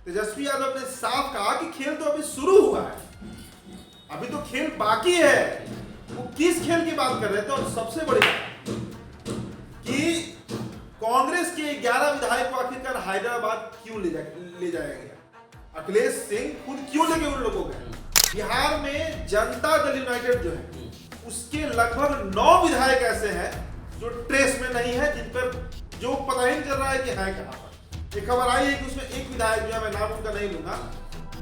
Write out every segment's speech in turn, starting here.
तेजस्वी यादव ने साफ कहा कि खेल तो अभी शुरू हुआ है, अभी तो खेल बाकी है। वो किस खेल की बात कर रहे थे? और सबसे बड़ी बात कि कांग्रेस के 11 विधायक को आखिरकार हैदराबाद क्यों ले जाया गया? अखिलेश सिंह खुद क्यों लेके उन लोगों गए? बिहार में जनता दल यूनाइटेड जो है उसके लगभग 9 विधायक ऐसे हैं जो ट्रेस में नहीं है, जिन पर जो पता ही नहीं चल रहा है कि है कहां पर। एक खबर आई है कि उसमें एक विधायक जो है, मैं नाम उनका नहीं लूंगा,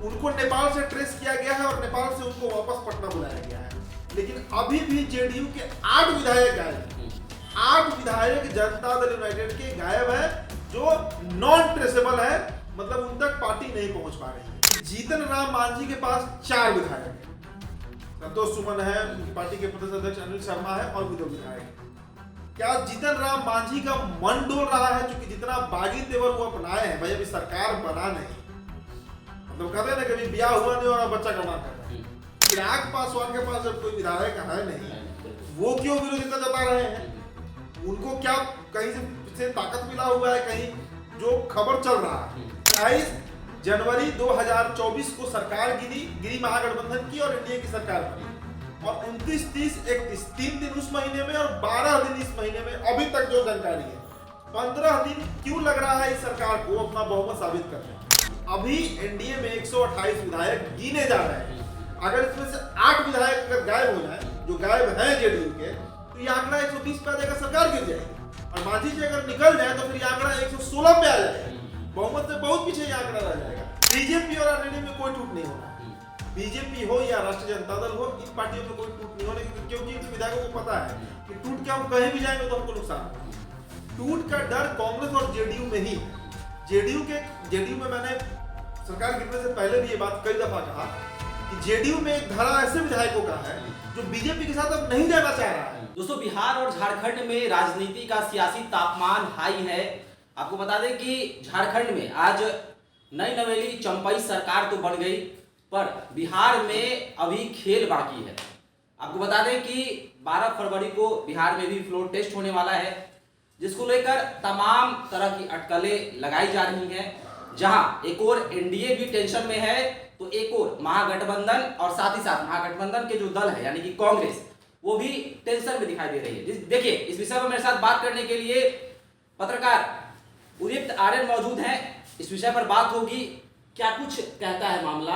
उनको नेपाल से ट्रेस किया गया है और नेपाल से उनको वापस पटना बुलाया गया है। लेकिन अभी भी जेडीयू के 8 विधायक गायब हैं। 8 विधायक जनता दल यूनाइटेड के गायब है, जो नॉन ट्रेसेबल है, मतलब उन तक पार्टी नहीं पहुंच पा रही है। जीतन राम मांझी के पास 4 विधायक है, संतोष सुमन है, उनकी पार्टी के प्रदेश अध्यक्ष अनिल शर्मा है और भी 2 विधायक। क्या जीतन राम मांझी का मन डोल रहा है? क्योंकि जितना बागी तेवर वो अपनाए हैं, भाई अभी सरकार बना नहीं, मतलब कहते हैं ना कभी ब्याह हुआ नहीं और बच्चा कमा कर रहा है। चिराग पासवान के पास जब कोई विधायक है नहीं, वो क्यों विरोधिता जता रहे हैं? उनको क्या कहीं से ताकत मिला हुआ है? कहीं जो खबर चल रहा है 28 जनवरी 2024 को सरकार गिरी महागठबंधन की और एनडीए की सरकार बनी, और 29, 30, 31 3 दिन उस महीने में और 12 दिन इस महीने में। अभी तक जो जानकारी है 15 दिन क्यों लग रहा है इस सरकार को अपना बहुमत साबित करने? अभी एनडीए में 128 विधायक गिने जा रहे हैं। अगर इसमें से 8 विधायक अगर गायब हो जाए, जो गायब हैं जेडीयू के, तो ये आंकड़ा 120 पे आ जाएगा, सरकार गिर जाएगी। और मांझी जी अगर निकल जाए तो फिर ये आंकड़ा 116 पे आ जाएगा, बहुमत से बहुत पीछे ये आंकड़ा रह जाएगा। बीजेपी और आरजेडी में कोई टूट नहीं होना, बीजेपी हो या राष्ट्रीय जनता दल हो, इन पार्टियों में कोई टूट नहीं होने, क्योंकि इन विधायकों को पता है कि टूट के हम कहीं भी जाएंगे तो हमको नुकसान होगा। टूट का डर कांग्रेस और जेडीयू में ही। जेडीयू में मैंने सरकार गिरने से पहले भी ये बात कई दफा कहा कि जेडीयू में एक धारा ऐसे विधायकों का है जो बीजेपी के साथ अब नहीं जाना चाह रहा है। दोस्तों, बिहार और झारखंड में राजनीति का सियासी तापमान हाई है। आपको बता दें कि झारखंड में आज नई नवेली चंपई सरकार तो बन गई, पर बिहार में अभी खेल बाकी है। आपको बता दें कि 12 फरवरी को बिहार में भी फ्लोर टेस्ट होने वाला है, जिसको लेकर तमाम तरह की अटकलें लगाई जा रही हैं। जहां एक और एनडीए भी टेंशन में है, तो एक और महागठबंधन और साथ ही साथ महागठबंधन के जो दल है यानी कि कांग्रेस, वो भी टेंशन में दिखाई दे रही है। देखिए, इस विषय पर मेरे साथ बात करने के लिए पत्रकार उदित आर्यन मौजूद हैं। इस विषय पर बात होगी, क्या कुछ कहता है मामला।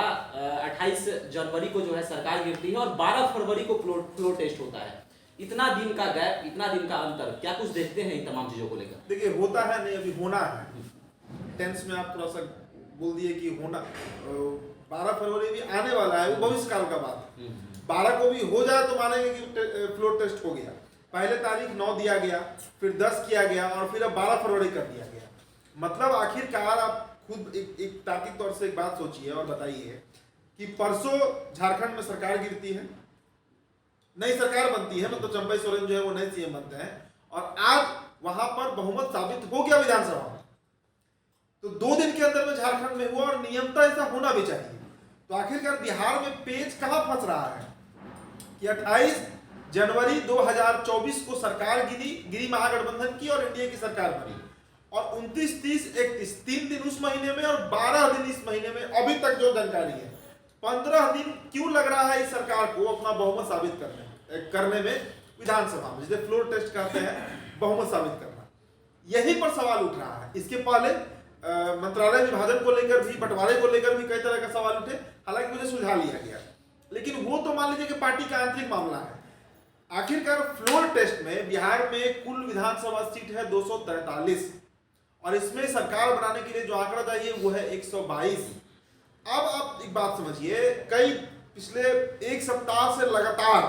28 जनवरी को जो है सरकार गिरती है और 12 फरवरी को फ्लोर टेस्ट होता है। इतना दिन का गैप, इतना दिन का अंतर, क्या कुछ देखते हैं इन तमाम चीजों को लेकर? देखिए, होता है नहीं, अभी होना है। टेंस में आप थोड़ा सा बोल दिए कि होना, 12 फरवरी भी आने वाला है, वो भविष्य काल का बात है। 12 को भी हो जाए तो मानेंगे कि फ्लोर टेस्ट हो गया। पहले तारीख 9 दिया गया, फिर 10 किया गया और फिर अब 12 फरवरी कर दिया गया। मतलब आखिरकार आप खुद एक तार्किक तौर से एक बात सोचिए और बताइए कि परसों झारखंड में सरकार गिरती है, नई सरकार बनती है, मतलब चंपई सोरेन जो है वो नए सीएम बनते हैं, और आज वहां पर बहुमत साबित हो गया विधानसभा में। तो 2 दिन के अंदर में झारखंड में हुआ और नियमता ऐसा होना भी चाहिए। तो आखिरकार बिहार में पेच कहां फंस रहा है कि 28 जनवरी 2024 को सरकार गिरी महागठबंधन की और एनडीए की सरकार बनी, और 29, 30, 31 3 दिन उस महीने में और 12 दिन इस महीने में। अभी तक जो जानकारी है 15 दिन क्यों लग रहा है इस सरकार को अपना बहुमत साबित करने में विधानसभा में, जिसे फ्लोर टेस्ट कहते हैं, बहुमत साबित करना। यहीं पर सवाल उठ रहा है। इसके पहले मंत्रालय विभाजन को लेकर भी, बंटवारे को लेकर भी कई तरह का सवाल उठे, हालांकि मुझे सुलझा लिया गया, लेकिन वो तो मान लीजिए कि पार्टी का आंतरिक मामला है। आखिरकार फ्लोर टेस्ट में बिहार में कुल विधानसभा सीट है 243 और इसमें सरकार बनाने के लिए जो आंकड़ा चाहिए वो है 122। अब आप एक बात समझिए, कई पिछले एक सप्ताह से लगातार,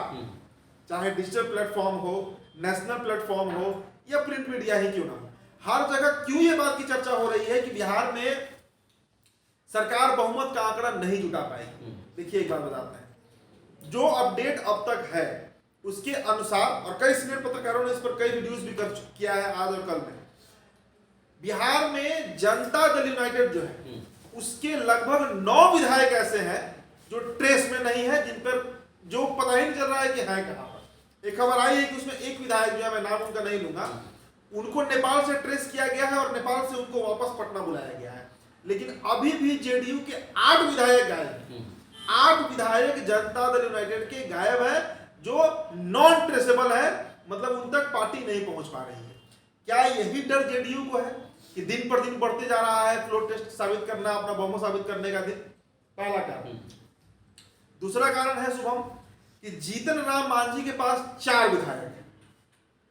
चाहे डिजिटल प्लेटफॉर्म हो, नेशनल प्लेटफॉर्म हो या प्रिंट मीडिया ही क्यों ना हो, हर जगह क्यों ये बात की चर्चा हो रही है कि बिहार में सरकार बहुमत का आंकड़ा नहीं जुटा पाएगी। देखिए, एक बात बताते हैं, जो अपडेट अब तक है उसके अनुसार, और कई सीनियर पत्रकारों ने इस पर कई वीडियोस भी किया है आज और कल में, बिहार में जनता दल यूनाइटेड जो है उसके लगभग 9 विधायक ऐसे हैं जो ट्रेस में नहीं है, जिन पर जो पता ही नहीं चल रहा है कि है कहां पर। एक खबर आई है कि उसमें एक विधायक जो है, मैं नाम उनका नहीं लूंगा, उनको नेपाल से ट्रेस किया गया है और नेपाल से उनको वापस पटना बुलाया गया है। लेकिन अभी भी जेडीयू के 8 विधायक गायब हैं। 8 विधायक जनता दल यूनाइटेड के गायब है, जो नॉन ट्रेसेबल है, मतलब उन तक पार्टी नहीं पहुंच पा रही है। क्या यही डर जेडीयू को है कि दिन पर दिन बढ़ते जा रहा है फ्लोर टेस्ट साबित करना, अपना बहुमत साबित करने का दिन? पहला कारण। दूसरा कारण है शुभम कि जीतन राम मांझी के पास 4 विधायक हैं।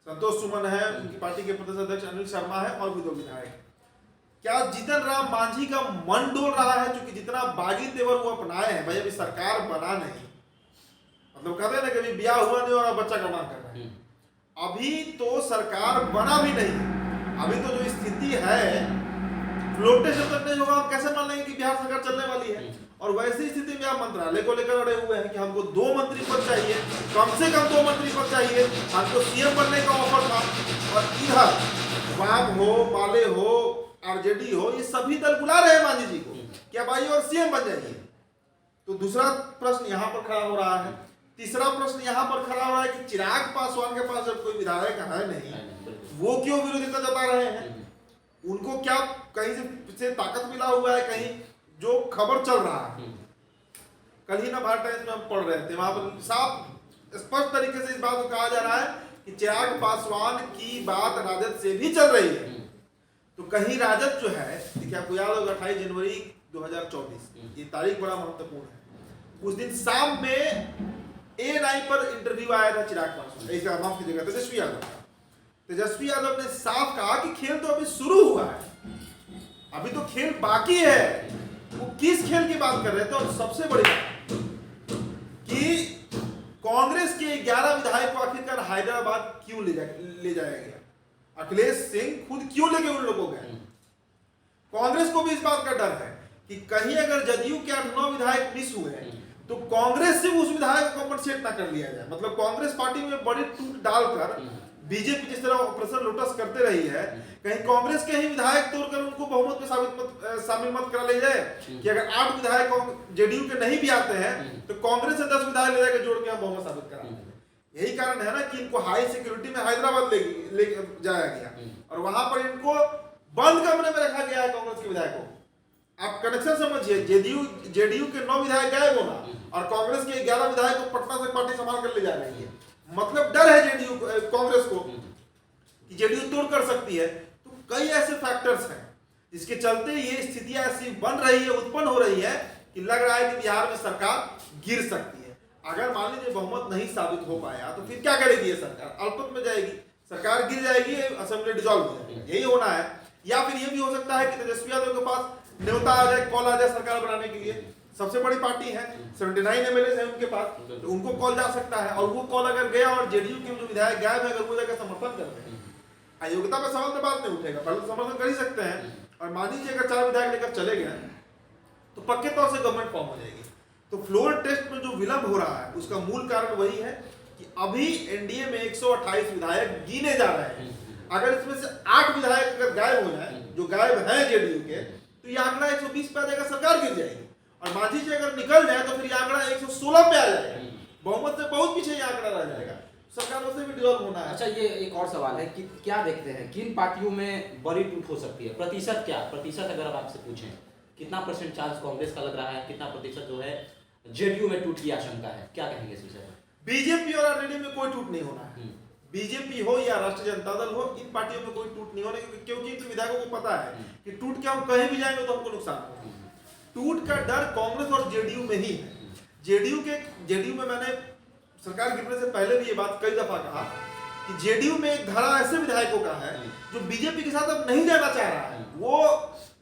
संतोष सुमन है, उनकी पार्टी के प्रदेश अध्यक्ष अनिल शर्मा है, और भी 2 विधायक। क्या जीतन राम मांझी का मन डोल रहा है? क्योंकि जितना बागी तेवर वो अपनाए हैं, भाई अभी सरकार बना नहीं, मतलब कहते हैं ना कभी ब्याह हुआ नहीं और बच्चा का मांग कर रहा है, अभी तो सरकार बना भी नहीं। अभी तो जो स्थिति है, फ्लोर टेस्ट जब तक नहीं होगा हम कैसे मान लेंगे कि बिहार सरकार चलने वाली है? और वैसी स्थिति में आप मंत्रालय को लेकर अड़े हुए हैं कि हमको 2 मंत्री पद चाहिए, कम से कम 2 मंत्री पद चाहिए, हमको सीएम बनने का ऑफर था। और इधर वाम हो, माले हो, आरजेडी हो, ये सभी दल बुला रहे हैं मांझी जी को कि अब आइए और सीएम बन जाइए। तो दूसरा प्रश्न यहाँ पर खड़ा हो रहा है। तीसरा प्रश्न यहाँ पर खड़ा हो रहा है कि चिराग पासवान के पास जब कोई विधायक है नहीं, वो क्यों विरोधिता जता रहे हैं? उनको क्या कहीं से ताकत मिला हुआ है? कहीं जो खबर चल रहा है, कल ही ना भारत टाइम्स में हम पढ़ रहे थे, वहां पर साफ स्पष्ट तरीके से इस बात को कहा जा रहा है कि चिराग पासवान की बात राजद से भी चल रही है। तो कहीं राजद जो है, देखिए आपको याद होगा 28 जनवरी 2024, ये तारीख बड़ा महत्वपूर्ण है। उस दिन शाम में ANI पर इंटरव्यू आया था चिराग पासवान, ऐसा माफ कीजिएगा तेजस्वी यादव का। तेजस्वी यादव ने साफ कहा कि खेल तो अभी शुरू हुआ है, अभी तो खेल बाकी है। वो किस खेल की बात कर रहे थे? और सबसे बड़ी बात कि कांग्रेस के 11 विधायक को आखिरकार हैदराबाद क्यों ले जाया गया? अखिलेश सिंह खुद क्यों लेके उन लोगों गए? कांग्रेस को भी इस बात का डर है कि कहीं अगर जदयू के 8-9 विधायक मिस हुए तो कांग्रेस से उस विधायक को कंपनसेट ना कर लिया जाए। मतलब कांग्रेस पार्टी में बड़ी टूट डालकर बीजेपी जिस तरह ऑपरेशन लोटस करते रही है, कहीं कांग्रेस के ही विधायक तोड़कर उनको बहुमत में शामिल मत करा ले जाए कि अगर 8 विधायक जेडीयू के नहीं भी आते हैं तो कांग्रेस से 10 विधायक ले जाकर जोड़ के हम बहुमत साबित करा देंगे। यही कारण है ना कि इनको हाई सिक्योरिटी में हैदराबाद ले जाया गया और वहां पर इनको बंद कमरे में रखा गया है कांग्रेस के विधायकों। आप कनेक्शन समझिए, जेडीयू के 9 विधायक गायब होना और कांग्रेस के 11 विधायक को पटना से पार्टी संभाल कर ले जा रही है। मतलब डर है जेडीयू कांग्रेस को कि जेडीयू तोड़ कर सकती है। तो कई ऐसे फैक्टर्स हैं जिसके चलते ये स्थितियां ऐसी बन रही है, उत्पन्न हो रही है कि लग रहा है कि बिहार में सरकार गिर सकती है। अगर मान लीजिए बहुमत नहीं साबित हो पाया तो फिर क्या करेगी ये सरकार? अल्पमत में जाएगी, सरकार गिर जाएगी, असेंबली डिसॉल्व हो जाएगी, यही होना है। या फिर ये भी हो सकता है कि तेजस्वी यादव के पास न्योता आ जाए, कॉल आ जाए सरकार बनाने के लिए। सबसे बड़ी पार्टी है, 79 एमएलए है उनके पास, तो उनको कॉल जा सकता है। और वो कॉल अगर गया और जेडीयू के जो विधायक गायब है अगर वो जाकर समर्थन करते हैं, अयोग्यता पर सवाल तो बात नहीं उठेगा, पहले तो समर्थन कर ही सकते हैं। और मान लीजिए अगर 4 विधायक लेकर चले गए तो पक्के तौर से गवर्नमेंट फॉर्म हो जाएगी। तो फ्लोर टेस्ट में जो विलंब हो रहा है उसका मूल कारण वही है कि अभी एनडीए में 128 विधायक गिने जा रहे हैं। अगर इसमें से 8 विधायक अगर गायब हो जाए, जो गायब है जेडीयू के, तो ये आंकड़ा 120 पे आ जाएगा, सरकार गिर जाएगी। और मांझी जी अगर निकल जाए तो फिर ये आंकड़ा 116 पे आ जाएगा, बहुमत से बहुत पीछे ये आंकड़ा रह जाएगा, सरकार उसे भी डिसॉल्व होना है। अच्छा, ये एक और सवाल है कि क्या देखते हैं किन पार्टियों में बड़ी टूट हो सकती है? प्रतिशत क्या, प्रतिशत अगर आप आपसे पूछें कितना % चांस कांग्रेस का लग रहा है, कितना प्रतिशत जो है जेडीयू में टूट की आशंका है, क्या कहेंगे इस विषय पर? बीजेपी और आरजेडी में कोई टूट नहीं होना है। बीजेपी हो या राष्ट्रीय जनता दल हो, इन पार्टियों में कोई टूट नहीं होने, क्योंकि इन विधायकों को पता है कि टूट के हम कहीं भी जाएंगे तो हमको नुकसान होगा। टूट का डर कांग्रेस और जेडीयू में ही है। जेडीयू में मैंने सरकार गिरने से पहले भी ये बात कई दफा कहा कि जेडीयू में एक धारा ऐसे विधायकों का है जो बीजेपी के साथ अब नहीं जाना चाह रहा है। वो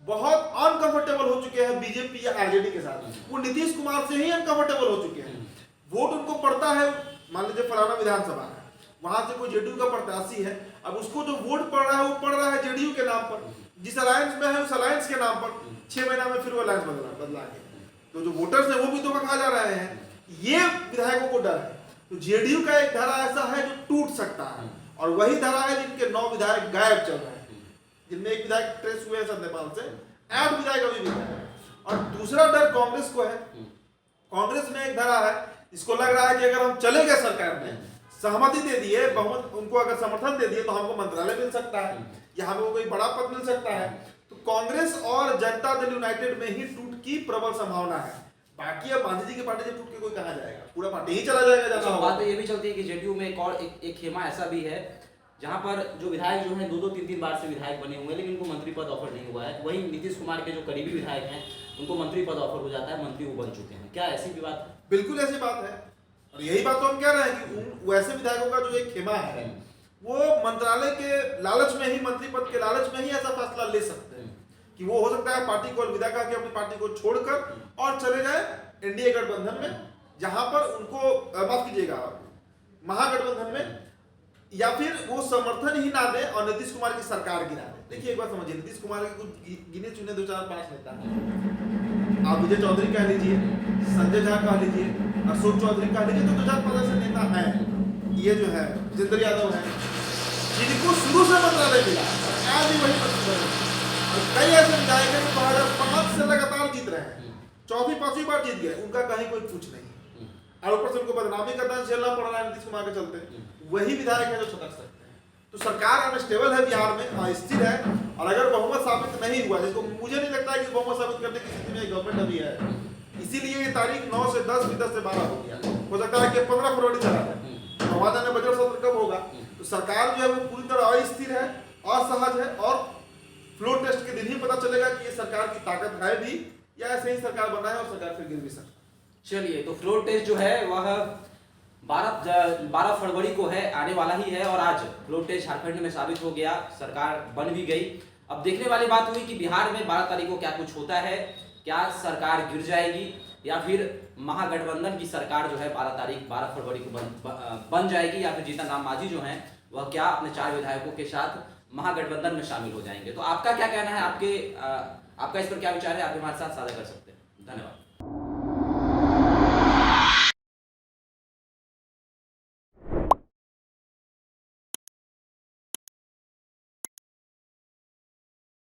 बहुत अनकंफर्टेबल हो चुके हैं बीजेपी या आरजेडी के साथ। वो नीतीश कुमार से ही अनकंफर्टेबल हो चुके हैं। वोट उनको पड़ता है, मान लीजिए फलाना विधानसभा है, वहां से कोई जेडीयू का प्रत्याशी है, अब उसको जो वोट पड़ रहा है वो पड़ रहा है जेडीयू के नाम पर, जिस अलायंस में है उस अलायंस के नाम पर। 6 महीना में फिर वो अलायंस बदला के तो जो वोटर्स है वो भी धोखा खा जा रहे हैं। ये विधायकों को डर है। तो जेडीयू का एक धारा ऐसा है जो टूट सकता है और वही धारा है जिनके 9 विधायक गायब चल रहे हैं, जिनमें एक विधायक ट्रेस हुए हैं नेपाल से, 8 विधायक अभी भी गायब है। और दूसरा डर कांग्रेस को है। कांग्रेस में एक धारा है, इसको लग रहा है कि अगर हम चले गए सरकार में, सहमति दे दिए, बहुमत उनको अगर समर्थन दे दिए तो हमको मंत्रालय मिल सकता है या हमें कोई बड़ा पद मिल सकता है। तो कांग्रेस और जनता दल यूनाइटेड में ही टूट की प्रबल संभावना है। बाकी अब गांधी जी की पार्टी से टूट के कोई कहाँ जाएगा, पूरा पार्टी ही चला जाएगा जाना होगा। बात तो ये भी चलती है कि जेडीयू में एक खेमा ऐसा भी है जहां पर जो विधायक जो हैं 2-3 बार से विधायक बने हुए हैं, लेकिन उनको मंत्री पद ऑफर नहीं हुआ है। वहीं नीतीश कुमार के जो करीबी विधायक हैं उनको मंत्री पद ऑफर हो जाता है, मंत्री वो बन चुके हैं। क्या ऐसी भी बात है? बिल्कुल ऐसी बात है, और यही बात तो हम कह रहे हैं कि वैसे विधायकों का जो एक खेमा है वो मंत्रालय के लालच में ही, मंत्री पद के लालच में ही ऐसा फैसला ले सकते हैं कि वो हो सकता है पार्टी को अलविदा कहा कि अपनी पार्टी को छोड़कर और चले जाए एनडीए गठबंधन में, जहां पर उनको माफ कीजिएगा महागठबंधन में, या फिर वो समर्थन ही ना दे और नीतीश कुमार की सरकार गिरा दे। देखिए एक बात समझिए, नीतीश कुमार के कुछ गिने चुने 2-4-5 नेता हैं, आप विजय चौधरी कह लीजिए, संजय झा कह लीजिए, अशोक चौधरी कह लीजिए, तो 2015 से नेता हैं। ये जो है जितेंद्र यादव है, जिनको शुरू से मंत्रालय मिला आज भी वही मंत्री बने, और कई ऐसे विधायक हैं जो 2005 से लगातार जीत रहे हैं, 4वीं-5वीं बार जीत गए, उनका कहीं कोई कुछ नहीं, और ऊपर से उनको बदनामी का दंश झेलना पड़ रहा है नीतीश कुमार के चलते। वही विधायक है जो छटक सकते हैं। तो सरकार अनस्टेबल है बिहार में, अस्थिर है, और अगर बहुमत साबित नहीं हुआ, जिसको मुझे नहीं लगता है कि बहुमत साबित करने की स्थिति में गवर्नमेंट अभी है, इसीलिए ये तारीख 9 से 10 भी 10 से 12 हो गया, हो सकता है कि 15 फरवरी चला जाए। हमारा ने बजट सत्र कब होगा? तो सरकार जो है वो पूरी तरह अस्थिर है, असहज है, और फ्लोर टेस्ट के दिन ही पता चलेगा कि ये सरकार की ताकत है भी या ऐसे ही सरकार बना है और सरकार फिर गिर भी सकती है। चलिए, तो फ्लोर टेस्ट जो है वह 12 फरवरी को है, आने वाला ही है, और आज फ्लोर टेस्ट झारखंड में साबित हो गया, सरकार बन भी गई। अब देखने वाली बात हुई कि बिहार में 12 तारीख को क्या कुछ होता है, क्या सरकार गिर जाएगी या फिर महागठबंधन की सरकार जो है 12 फरवरी को बन जाएगी, या फिर जीतन राम मांझी जो हैं वह क्या अपने 4 विधायकों के साथ महागठबंधन में शामिल हो जाएंगे। तो आपका क्या कहना है, आपका इस पर क्या विचार है, आप हमारे साथ साझा कर सकते हैं। धन्यवाद।